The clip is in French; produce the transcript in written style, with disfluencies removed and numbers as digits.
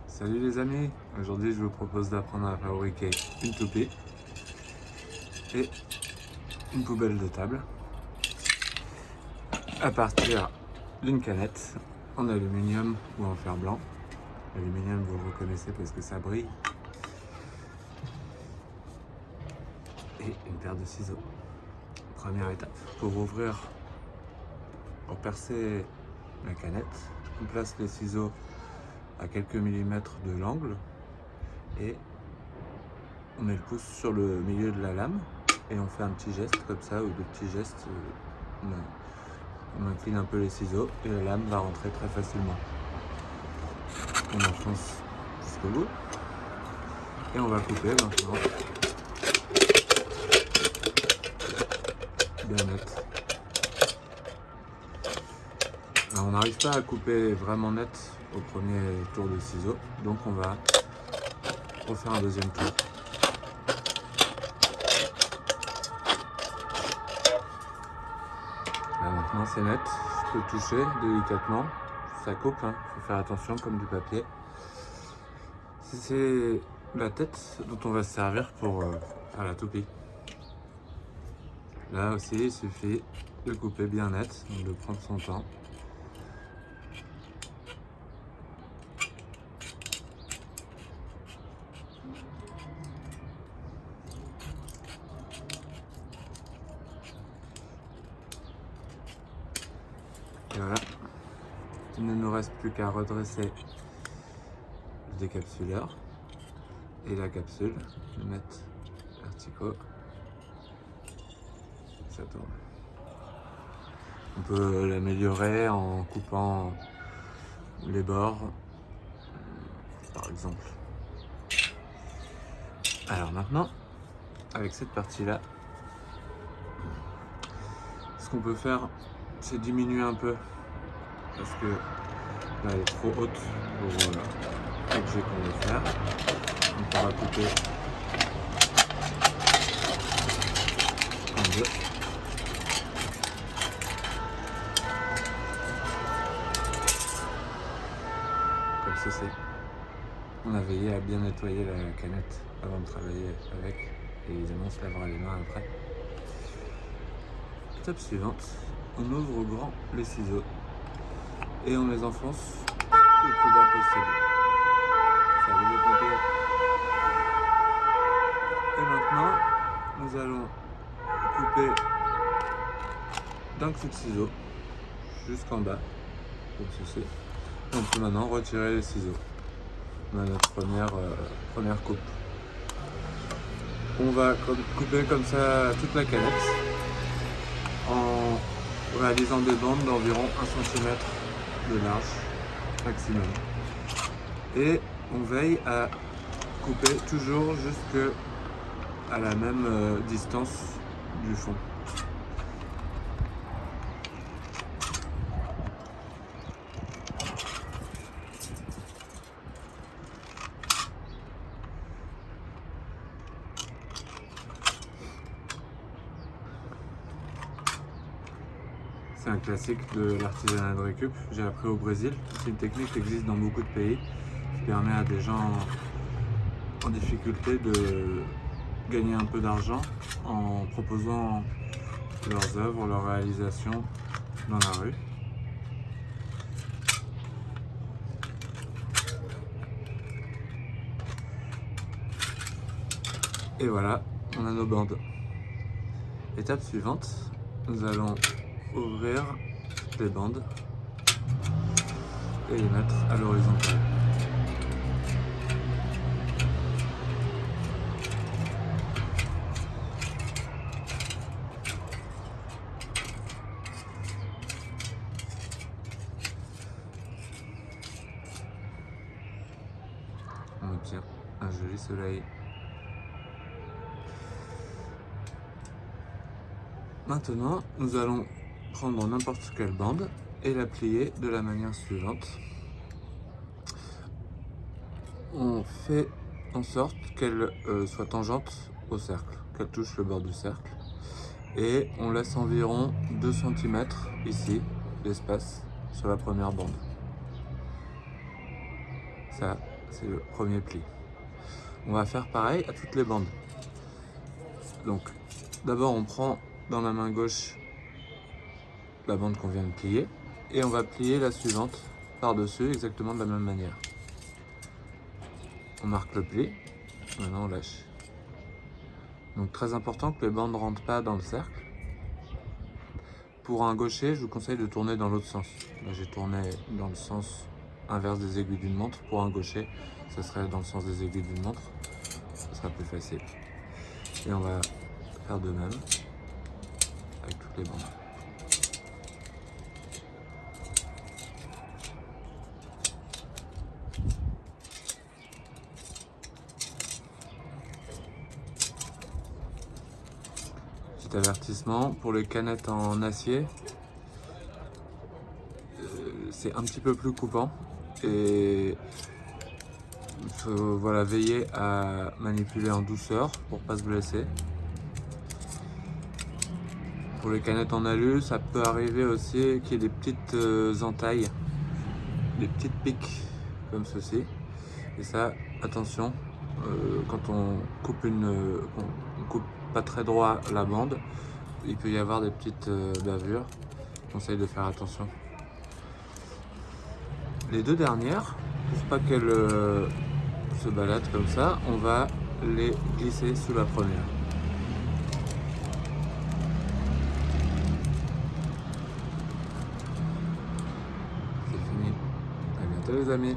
Salut les amis, aujourd'hui je vous propose d'apprendre à fabriquer une toupie et une poubelle de table à partir d'une canette en aluminium ou en fer blanc. L'aluminium vous le reconnaissez parce que ça brille. Et une paire de ciseaux. Première étape, pour percer la canette, on place les ciseaux à quelques millimètres de l'angle et on met le pouce sur le milieu de la lame et on fait un petit geste comme ça, ou deux petits gestes. On incline un peu les ciseaux et la lame va rentrer très facilement. On enfonce jusqu'au bout et on va couper maintenant bien net. Alors, on n'arrive pas à couper vraiment net au premier tour de ciseaux, donc on va refaire un deuxième tour. Là, maintenant c'est net, je peux toucher délicatement, ça coupe, il faut faire attention comme du papier. C'est la tête dont on va se servir pour faire la toupie. Là aussi il suffit de couper bien net, donc de prendre son temps. Et voilà, il ne nous reste plus qu'à redresser le décapsuleur et la capsule, le mettre verticaux, ça tourne. On peut l'améliorer en coupant les bords, par exemple. Alors maintenant, avec cette partie-là, ce qu'on peut faire, c'est diminuer un peu, parce que là, elle est trop haute pour l'objet qu'on veut faire. Donc on va couper en deux. Comme ceci. On a veillé à bien nettoyer la canette avant de travailler avec, et évidemment on se lavera les mains après. Étape suivante, on ouvre grand les ciseaux et on les enfonce le plus bas possible. Ça va les couper. Et maintenant, nous allons couper d'un coup de ciseau jusqu'en bas, comme ceci. On peut maintenant retirer les ciseaux. On a notre première coupe. On va couper comme ça toute la canette en réalisant des bandes d'environ 1 cm de large maximum. Et on veille à couper toujours jusque à la même distance du fond. C'est un classique de l'artisanat de récup. J'ai appris au Brésil. C'est une technique qui existe dans beaucoup de pays, qui permet à des gens en difficulté de gagner un peu d'argent en proposant leurs œuvres, leurs réalisations dans la rue. Et voilà, on a nos bandes. Étape suivante, nous allons ouvrir les bandes et les mettre à l'horizontale. On obtient un joli soleil. Maintenant, nous allons prendre n'importe quelle bande et la plier de la manière suivante. On fait en sorte qu'elle soit tangente au cercle, qu'elle touche le bord du cercle. Et on laisse environ 2 cm ici d'espace sur la première bande. Ça, c'est le premier pli. On va faire pareil à toutes les bandes. Donc d'abord on prend dans la main gauche la bande qu'on vient de plier et on va plier la suivante par-dessus exactement de la même manière. On marque le pli, maintenant on lâche. Donc très important que les bandes ne rentrent pas dans le cercle. Pour un gaucher, je vous conseille de tourner dans l'autre sens. Là j'ai tourné dans le sens inverse des aiguilles d'une montre. Pour un gaucher, ça serait dans le sens des aiguilles d'une montre. Ce sera plus facile. Et on va faire de même avec toutes les bandes. Petit avertissement, pour les canettes en acier, c'est un petit peu plus coupant et il faut voilà, veiller à manipuler en douceur pour ne pas se blesser. Pour les canettes en alu, ça peut arriver aussi qu'il y ait des petites entailles, des petites piques comme ceci. Et ça, attention, quand on coupe on coupe pas très droit la bande, il peut y avoir des petites bavures. Je conseille de faire attention. Les deux dernières, pour pas qu'elles se baladent comme ça, on va les glisser sous la première. C'est fini. À bientôt les amis.